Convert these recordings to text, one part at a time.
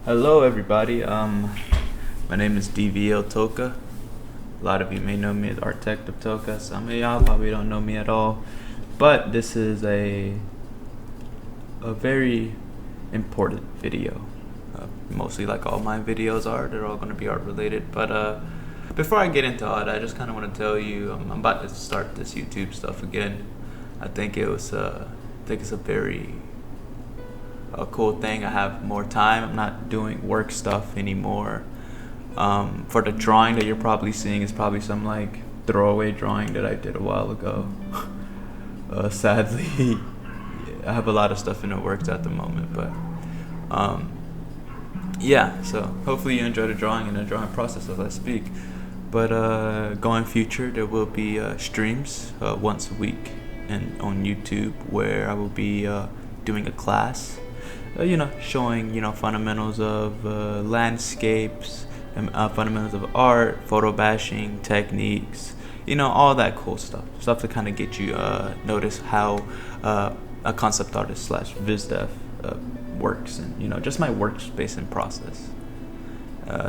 Hello, everybody. My name is DVL Toka. A lot of you may know me as Architect of Toka. Some of y'all probably don't know me at all. But this is a very important video. Mostly like all my videos are. They're all going to be art related. But before I get into all that, I just kind of want to tell you I'm about to start this YouTube stuff again. I think it's a very cool thing. I have more time. I'm not doing work stuff anymore. For the drawing that you're probably seeing is probably some like throwaway drawing that I did a while ago. Sadly, I have a lot of stuff in the works at the moment, but yeah. So hopefully you enjoy the drawing and the drawing process as I speak. But going future, there will be streams once a week and on YouTube where I will be doing a class. Showing fundamentals of landscapes, and fundamentals of art, photo bashing techniques, all that cool stuff to kind of get you notice how a concept artist slash viz dev works, and just my workspace and process.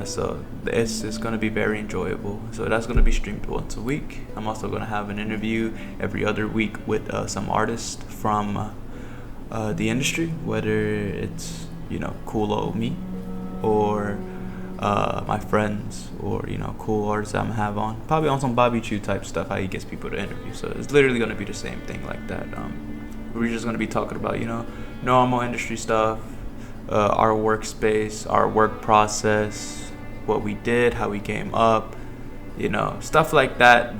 So it's going to be very enjoyable. So that's going to be streamed once a week. I'm also going to have an interview every other week with some artists from the industry, whether it's cool old me or my friends, or cool artists I'm have on, probably on some Bobby Chew type stuff, how he gets people to interview. So it's literally going to be the same thing like that. We're just going to be talking about normal industry stuff, our workspace, our work process, what we did, how we came up, stuff like that.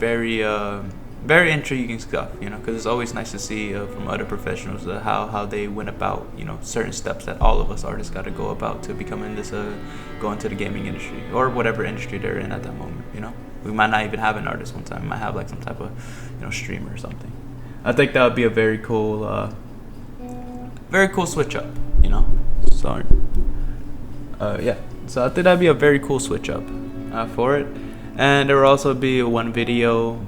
Very intriguing stuff, because it's always nice to see from other professionals how they went about, certain steps that all of us artists got to go about to becoming this, go into the gaming industry or whatever industry they're in at that moment. We might not even have an artist one time. We might have like some type of, streamer or something. I think that would be a very cool switch up, Sorry. Yeah. So I think that'd be a very cool switch up for it, and there will also be one video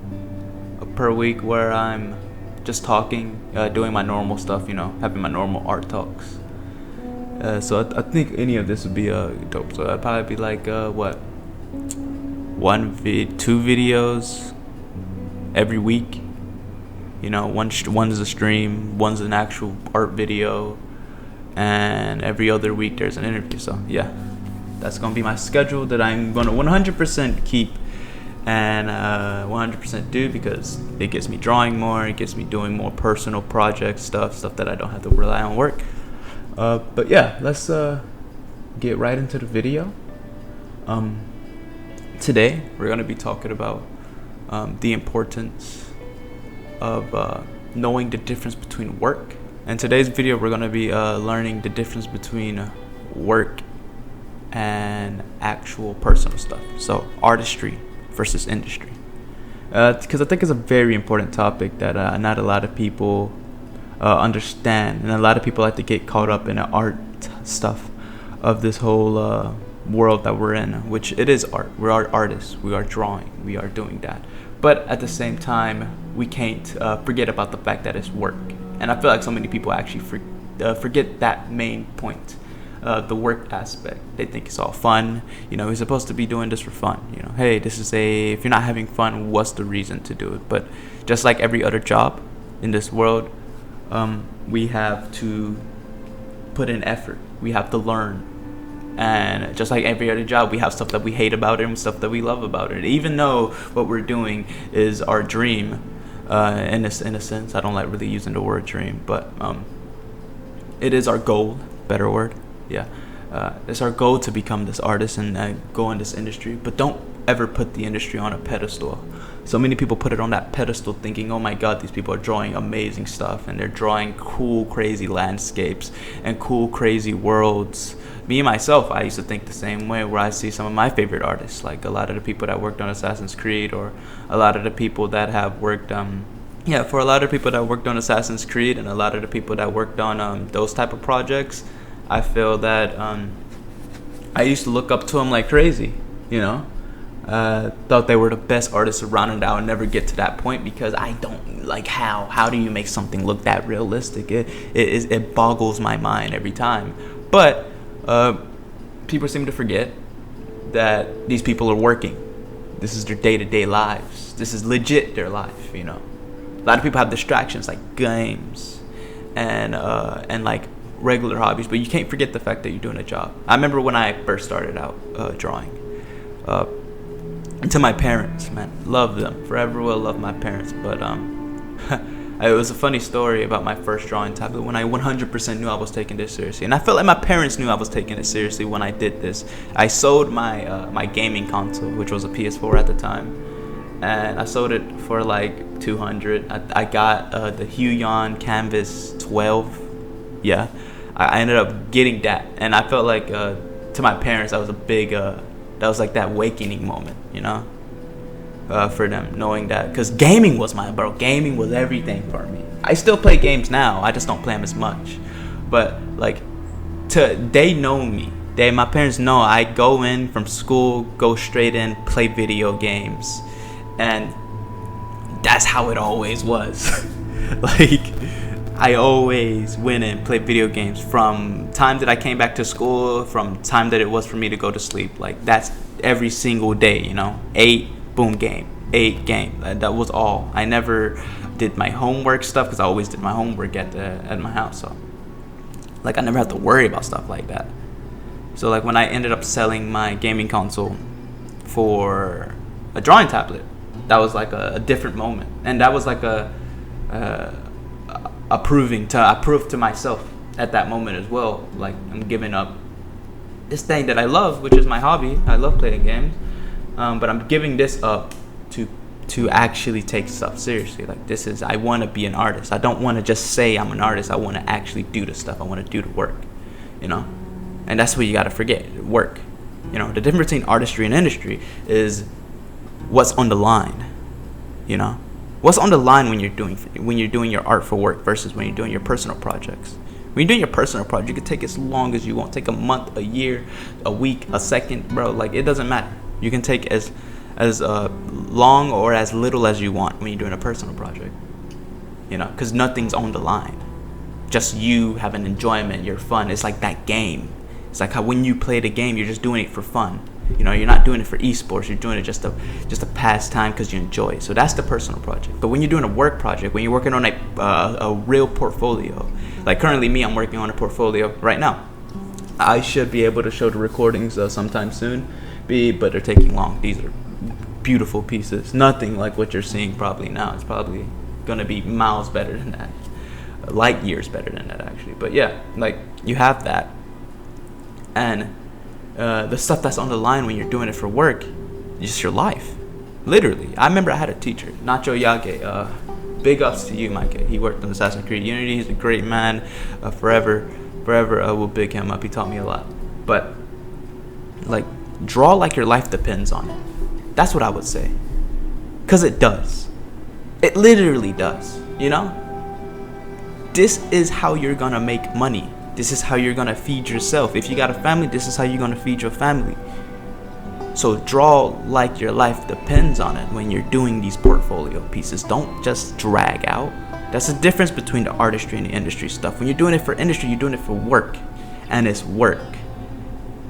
per week where I'm just talking, doing my normal stuff, having my normal art talks. So I think any of this would be dope. So I'd probably be like two videos every week. One's a stream, one's an actual art video, and every other week there's an interview. So yeah, that's gonna be my schedule that I'm gonna 100% keep and 100% do, because it gets me drawing more, it gets me doing more personal projects, stuff that I don't have to rely on work. But yeah, let's get right into the video. Today we're going to be talking about the importance of knowing the difference between work. In today's video we're going to be learning the difference between work and actual personal stuff, so artistry versus industry, because I think it's a very important topic that not a lot of people understand, and a lot of people like to get caught up in the art stuff of this whole world that we're in, which it is art. We are artists, we are drawing, we are doing that, but at the same time we can't forget about the fact that it's work. And I feel like so many people actually forget that main point. The work aspect. They think it's all fun. We're supposed to be doing this for fun. Hey, if you're not having fun, what's the reason to do it? But just like every other job in this world, we have to put in effort. We have to learn. And just like every other job, we have stuff that we hate about it and stuff that we love about it. Even though what we're doing is our dream, in a sense, I don't like really using the word dream, but it is our goal. Better word. Yeah, it's our goal to become this artist and go in this industry, but don't ever put the industry on a pedestal. So many people put it on that pedestal thinking, oh my god, these people are drawing amazing stuff and they're drawing cool, crazy landscapes and cool, crazy worlds. Me, myself, I used to think the same way, where I see some of my favorite artists, like a lot of the people that worked on Assassin's Creed, or a lot of the people that have worked for a lot of people that worked on Assassin's Creed and a lot of the people that worked on those type of projects, I feel that I used to look up to them like crazy, thought they were the best artists around, and I would never get to that point because I don't like how do you make something look that realistic? It boggles my mind every time. But people seem to forget that these people are working. This is their day-to-day lives. This is legit their life, you know. A lot of people have distractions like games and like regular hobbies, but you can't forget the fact that you're doing a job. I remember when I first started out drawing. And to my parents, man, love them. Forever will love my parents. But it was a funny story about my first drawing tablet when I 100% knew I was taking this seriously. And I felt like my parents knew I was taking it seriously when I did this. I sold my gaming console, which was a PS4 at the time. And I sold it for like 200. I got the Huion Canvas 12. Yeah, I ended up getting that. And I felt like to my parents, that was a big, that was like that awakening moment, you know? For them, knowing that, because gaming was gaming was everything for me. I still play games now, I just don't play them as much. But like, they know me. My parents know I go in from school, go straight in, play video games, and that's how it always was. Like, I always went and played video games from time that I came back to school, from time that it was for me to go to sleep. Like, that's every single day, you know. 8 boom game, 8 game. That was all. I never did my homework stuff because I always did my homework at my house. So like, I never had to worry about stuff like that. So like, when I ended up selling my gaming console for a drawing tablet, that was like a different moment. And that was like I proved to myself at that moment as well, like, I'm giving up this thing that I love, which is my hobby. I love playing games. But I'm giving this up to actually take stuff seriously. Like, I want to be an artist. I don't want to just say I'm an artist. I want to actually do the stuff. I want to do the work, you know? And that's what you got to forget, work. You know, the difference between artistry and industry is what's on the line, you know? What's on the line when you're doing your art for work versus when you're doing your personal projects. When you're doing your personal project, you can take as long as you want. Take a month, a year, a week, a second, bro. Like, it doesn't matter. You can take as long or as little as you want when you're doing a personal project, you know, because nothing's on the line. Just you having enjoyment, your fun. It's like that game. It's like how when you play the game, you're just doing it for fun. You know, you're not doing it for esports. You're doing it just a pastime because you enjoy it. So that's the personal project. But when you're doing a work project, when you're working on a real portfolio, like currently me, I'm working on a portfolio right now. I should be able to show the recordings sometime soon. But they're taking long. These are beautiful pieces. Nothing like what you're seeing probably now. It's probably gonna be miles better than that, light years better than that actually. But yeah, like, you have that, and the stuff that's on the line when you're doing it for work, just your life, literally. I remember I had a teacher, Nacho Yage. Big ups to you, Mike. He worked on Assassin's Creed Unity. He's a great man. Forever will big him up. He taught me a lot. But like, draw like your life depends on it. That's what I would say. Because it does. It literally does, you know? This is how you're going to make money. This is how you're going to feed yourself. If you got a family, this is how you're going to feed your family. So draw like your life depends on it when you're doing these portfolio pieces. Don't just drag out. That's the difference between the artistry and the industry stuff. When you're doing it for industry, you're doing it for work. And it's work.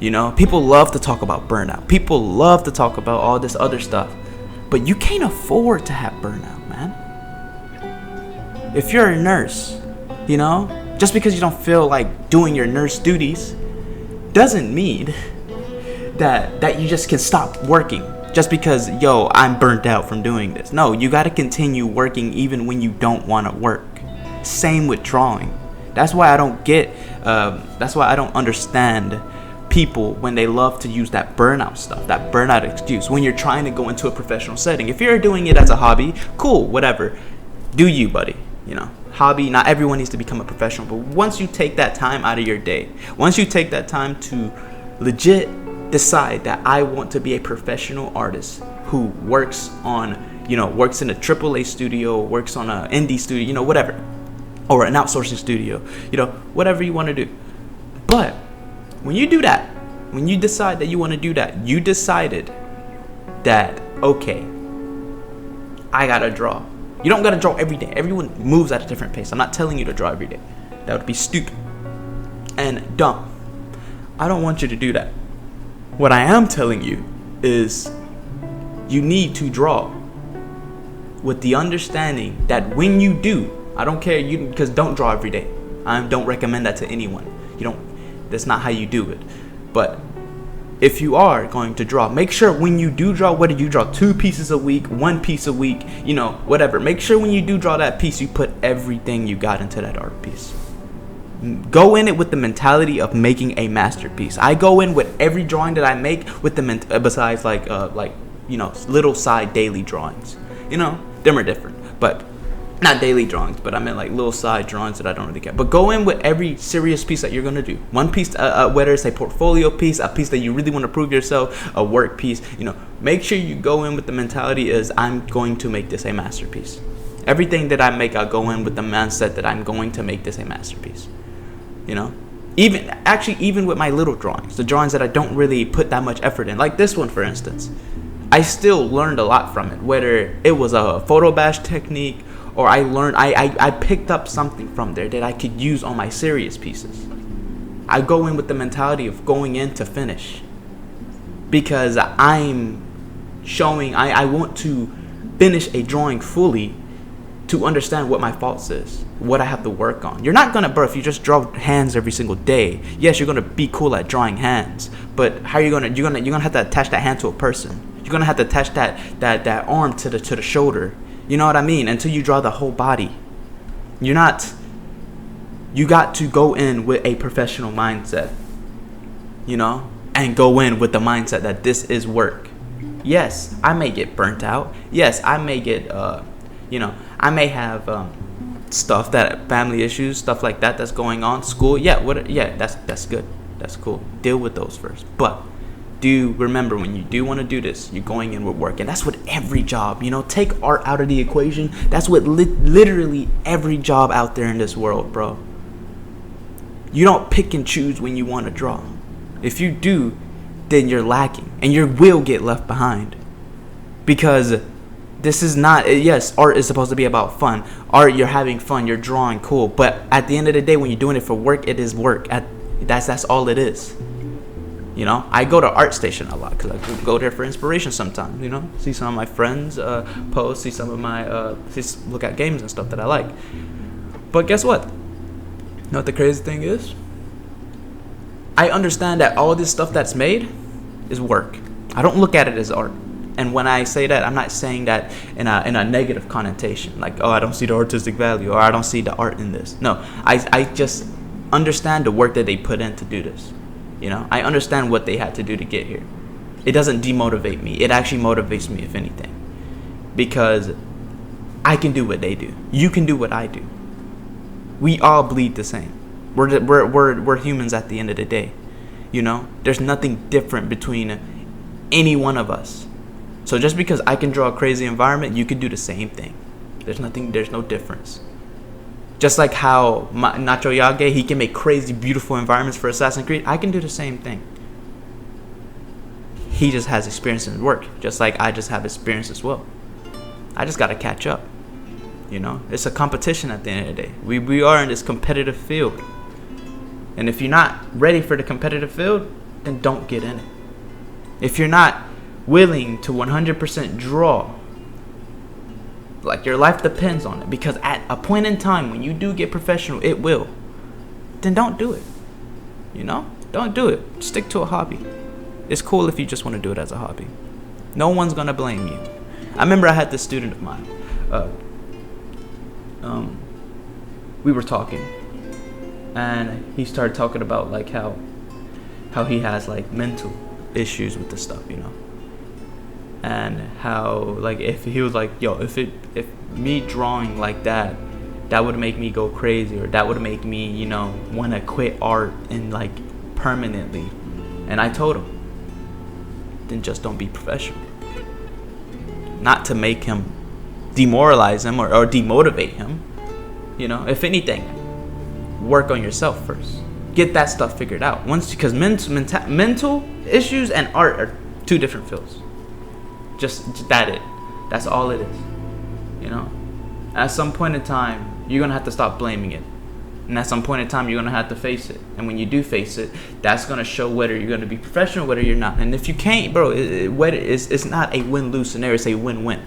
You know, people love to talk about burnout. People love to talk about all this other stuff. But you can't afford to have burnout, man. If you're a nurse, you know, just because you don't feel like doing your nurse duties doesn't mean that you just can stop working just because, I'm burnt out from doing this. No, you got to continue working even when you don't want to work. Same with drawing. That's why I don't understand people when they love to use that burnout stuff, that burnout excuse when you're trying to go into a professional setting. If you're doing it as a hobby, cool, whatever, do you, buddy. You know, hobby, not everyone needs to become a professional, but once you take that time out of your day, once you take that time to legit decide that I want to be a professional artist who works in a AAA studio, works on an indie studio, whatever, or an outsourcing studio, whatever you want to do. But when you do that, when you decide that you want to do that, you decided that, okay, I gotta draw. You don't gotta draw every day. Everyone moves at a different pace. I'm not telling you to draw every day. That would be stupid and dumb. I don't want you to do that. What I am telling you is you need to draw with the understanding that when you do, I don't care, because don't draw every day. I don't recommend that to anyone. That's not how you do it. But if you are going to draw, make sure when you do draw, whether you draw 2 pieces a week, 1 piece a week, whatever, make sure when you do draw that piece, you put everything you got into that art piece. Go in it with the mentality of making a masterpiece. I go in with every drawing that I make with the besides little side daily drawings. Them are different, but not daily drawings, but I meant like little side drawings that I don't really care. But go in with every serious piece that you're gonna do. One piece, whether it's a portfolio piece, a piece that you really want to prove yourself, a work piece. Make sure you go in with the mentality is I'm going to make this a masterpiece. Everything that I make, I'll go in with the mindset that I'm going to make this a masterpiece. Even with my little drawings, the drawings that I don't really put that much effort in, like this one for instance, I still learned a lot from it. Whether it was a photo bash technique, or I picked up something from there that I could use on my serious pieces. I go in with the mentality of going in to finish, because I'm showing I want to finish a drawing fully to understand what my faults is, what I have to work on. You're not gonna, bro, if you just draw hands every single day, yes, you're gonna be cool at drawing hands, but how are you gonna you're gonna have to attach that hand to a person. You're gonna have to attach that arm to the shoulder. You know what I mean? Until you draw the whole body. You got to go in with a professional mindset, and go in with the mindset that this is work. Yes, I may get burnt out. Yes, I may get, I may have stuff, family issues, stuff like that's going on. School, that's good. That's cool. Deal with those first. But do remember, when you do want to do this, you're going in with work. And that's what every job, take art out of the equation. That's what literally every job out there in this world, bro. You don't pick and choose when you want to draw. If you do, then you're lacking and you will get left behind. Because this is not, yes, art is supposed to be about fun. Art, you're having fun, you're drawing, cool. But at the end of the day, when you're doing it for work, it is work. That's all it is. I go to Art Station a lot because I go there for inspiration sometimes. See some of my friends post, see some of my look at games and stuff that I like. But guess what? You know what the crazy thing is? I understand that all this stuff that's made is work. I don't look at it as art. And when I say that, I'm not saying that in a negative connotation, like, oh, I don't see the artistic value, or I don't see the art in this. No, I just understand the work that they put in to do this. I understand what they had to do to get here. It doesn't demotivate me. It actually motivates me, if anything, because I can do what they do. You can do what I do. We all bleed the same. We're humans at the end of the day. There's nothing different between any one of us. So just because I can draw a crazy environment, you can do the same thing. There's no difference. Just like how Nacho Yage, he can make crazy, beautiful environments for Assassin's Creed, I can do the same thing. He just has experience in his work, just like I just have experience as well. I just got to catch up. It's a competition at the end of the day. We are in this competitive field. And if you're not ready for the competitive field, then don't get in it. If you're not willing to 100% draw, like your life depends on it, because at a point in time when you do get professional, it will, then don't do it. Don't do it. Stick to a hobby. It's cool if you just want to do it as a hobby. No one's gonna blame you. I remember I had this student of mine. We were talking, and he started talking about like how he has like mental issues with this stuff, and how like if he was like, yo, if me drawing like that would make me go crazy, or that would make me want to quit art and like permanently. And I told him, then just don't be professional. Not to make him demoralize him or demotivate him. If anything, work on yourself first. Get that stuff figured out because mental issues and art are two different fields. Just that's all it is. At some point in time, you're gonna have to stop blaming it. And at some point in time, you're going to have to face it. And when you do face it, that's going to show whether you're going to be professional, whether you're not. And if you can't, bro, it's not a win-lose scenario. It's a win-win.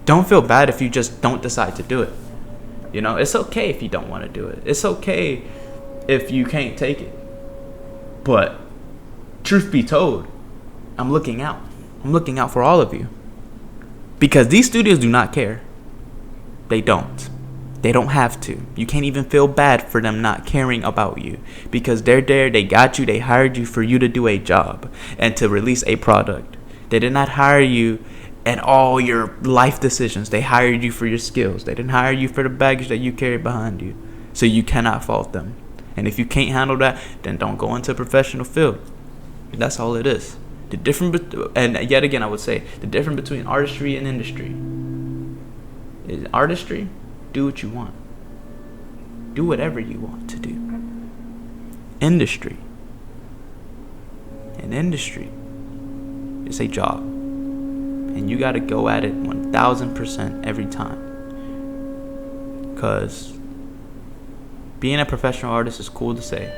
Don't feel bad if you just don't decide to do it. You know, it's okay if you don't want to do it. It's okay if you can't take it. But truth be told, I'm looking out. I'm looking out for all of you. Because these studios do not care. They don't. They don't have to. You can't even feel bad for them not caring about you. Because they're there, they got you, they hired you for you to do a job and to release a product. They did not hire you and all your life decisions. They hired you for your skills. They didn't hire you for the baggage that you carry behind you. So you cannot fault them. And if you can't handle that, then don't go into a professional field. That's all it is. The difference, and yet again, I would say the difference between artistry and industry is artistry. Do what you want. Do whatever you want to do. Industry. An industry is a job. And you got to go at it 1,000% every time. Because being a professional artist is cool to say.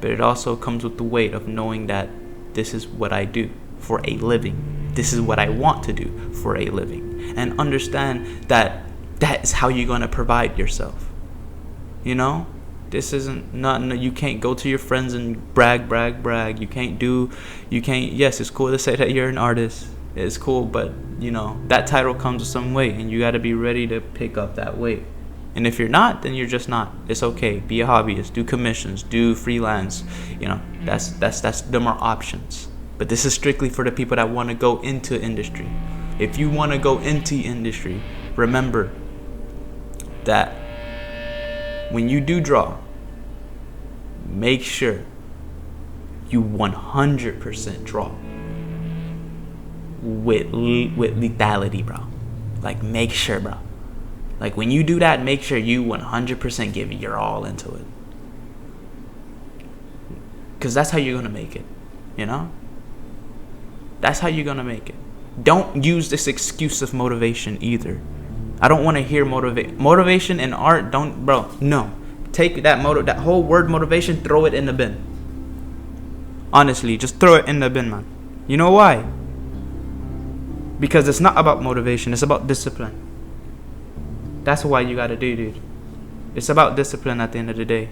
But it also comes with the weight of knowing that this is what I do for a living. This is what I want to do for a living. And understand that that is how you're going to provide yourself. You know? This isn't nothing. You can't go to your friends and brag. You can't, yes, it's cool to say that you're an artist. It's cool, but, you know, that title comes with some weight. And you got to be ready to pick up that weight. And if you're not, then you're just not. It's okay. Be a hobbyist. Do commissions. Do freelance. You know, that's them are options. But this is strictly for the people that want to go into industry. If you want to go into industry, remember that when you do draw, make sure you 100% draw with lethality, bro. Like, make sure, bro. Like, when you do that, make sure you 100% give your all into it. Because that's how you're going to make it, you know? That's how you're going to make it. Don't use this excuse of motivation either. I don't want to hear motivation in art. No. Take that whole word motivation, throw it in the bin. Honestly, just throw it in the bin, man. You know why? Because it's not about motivation, it's about discipline. That's what you gotta do, dude. It's about discipline at the end of the day.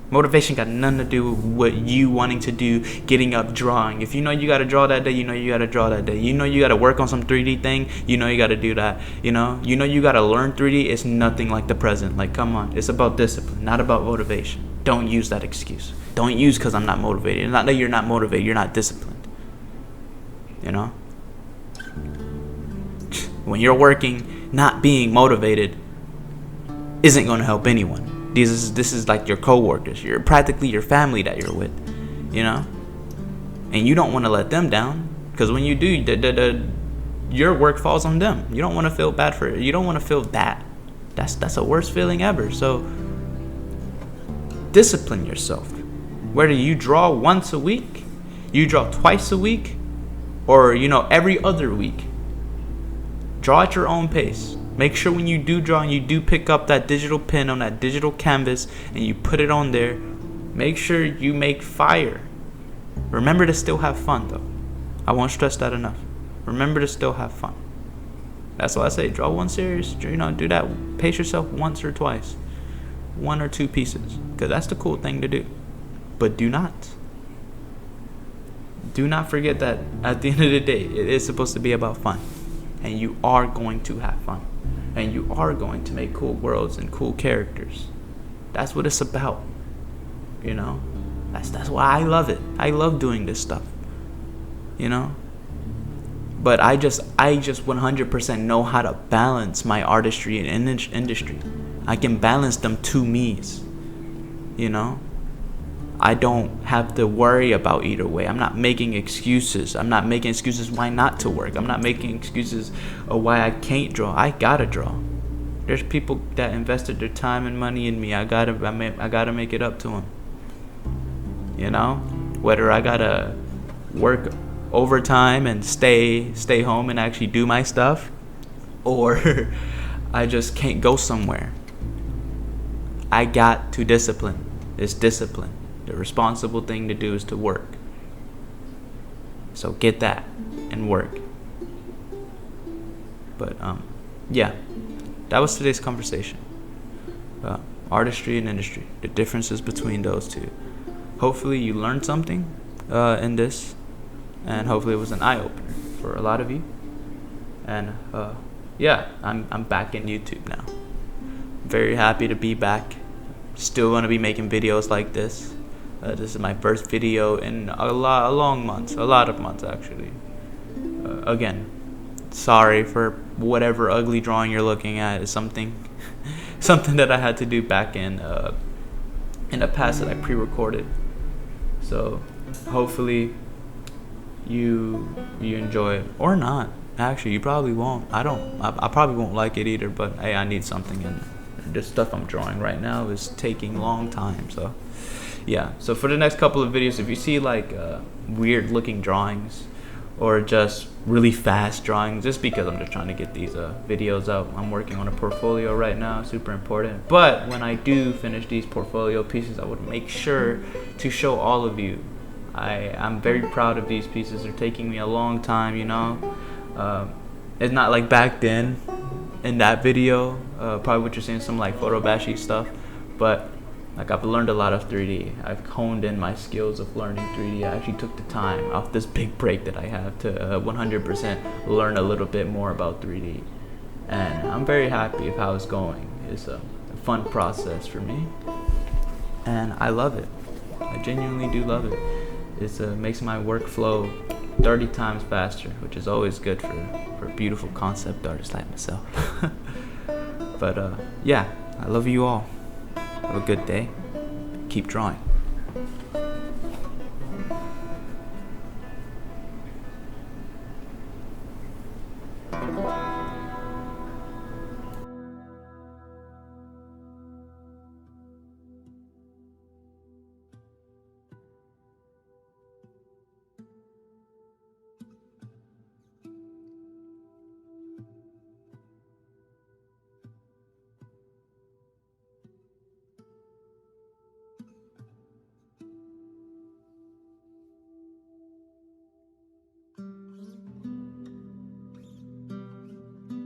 Motivation got nothing to do with what you wanting to do, getting up, drawing. If you know you gotta draw that day, you know you gotta draw that day. You know you gotta work on some 3D thing, you know you gotta do that. You know you gotta learn 3D. It's nothing like the present. Like, come on. It's about discipline, not about motivation. Don't use that excuse. Don't use because I'm not motivated. It's not that you're not motivated, you're not disciplined. You know? When you're working, not being motivated isn't going to help anyone. This is like your coworkers. You're practically your family that you're with, you know? And you don't want to let them down, because when you do, your work falls on them. You don't want to feel bad for it. You don't want to feel that. That's the worst feeling ever. So discipline yourself. Whether you draw once a week, you draw twice a week, or, you know, every other week. Draw at your own pace. Make sure when you do draw and you do pick up that digital pen on that digital canvas and you put it on there, make sure you make fire. Remember to still have fun, though. I won't stress that enough. Remember to still have fun. That's why I say draw one series. You know, do that. Pace yourself once or twice. 1 or 2 pieces. Because that's the cool thing to do. But do not forget that at the end of the day, it is supposed to be about fun. And you are going to have fun. And you are going to make cool worlds and cool characters. That's what it's about. You know? That's why I love it. I love doing this stuff. You know? But I just 100% know how to balance my artistry and industry. I can balance them two me's. You know? I don't have to worry about either way. I'm not making excuses. I'm not making excuses why not to work. I'm not making excuses of why I can't draw. I gotta draw. There's people that invested their time and money in me. I gotta make it up to them. You know, whether I gotta work overtime and stay home and actually do my stuff, or I just can't go somewhere. I got to discipline. It's discipline. The responsible thing to do is to work. So get that and work. But yeah, that was today's conversation. Artistry and industry, the differences between those two. Hopefully you learned something in this, and hopefully it was an eye-opener for a lot of you. And yeah, I'm back in YouTube now. Very happy to be back. Still gonna be making videos like this. This is my first video in a lot of months actually. Again, sorry for whatever ugly drawing you're looking at. Is something that I had to do back in the past that I pre-recorded. So hopefully you enjoy it, or not. Actually, you probably won't. I probably won't like it either, but hey, I need something, and this stuff I'm drawing right now is taking long time. So yeah, so for the next couple of videos, if you see like weird looking drawings or just really fast drawings, just because I'm just trying to get these videos out. I'm working on a portfolio right now, super important. But when I do finish these portfolio pieces, I would make sure to show all of you. I'm very proud of these pieces. They're taking me a long time, you know. It's not like back then in that video, probably what you're seeing, some like photobashi stuff, but like I've learned a lot of 3D. I've honed in my skills of learning 3D. I actually took the time off this big break that I have to 100% learn a little bit more about 3D. And I'm very happy with how it's going. It's a fun process for me. And I love it. I genuinely do love it. It makes my workflow 30 times faster, which is always good for a beautiful concept artist like myself. But yeah, I love you all. Have a good day. Keep drawing.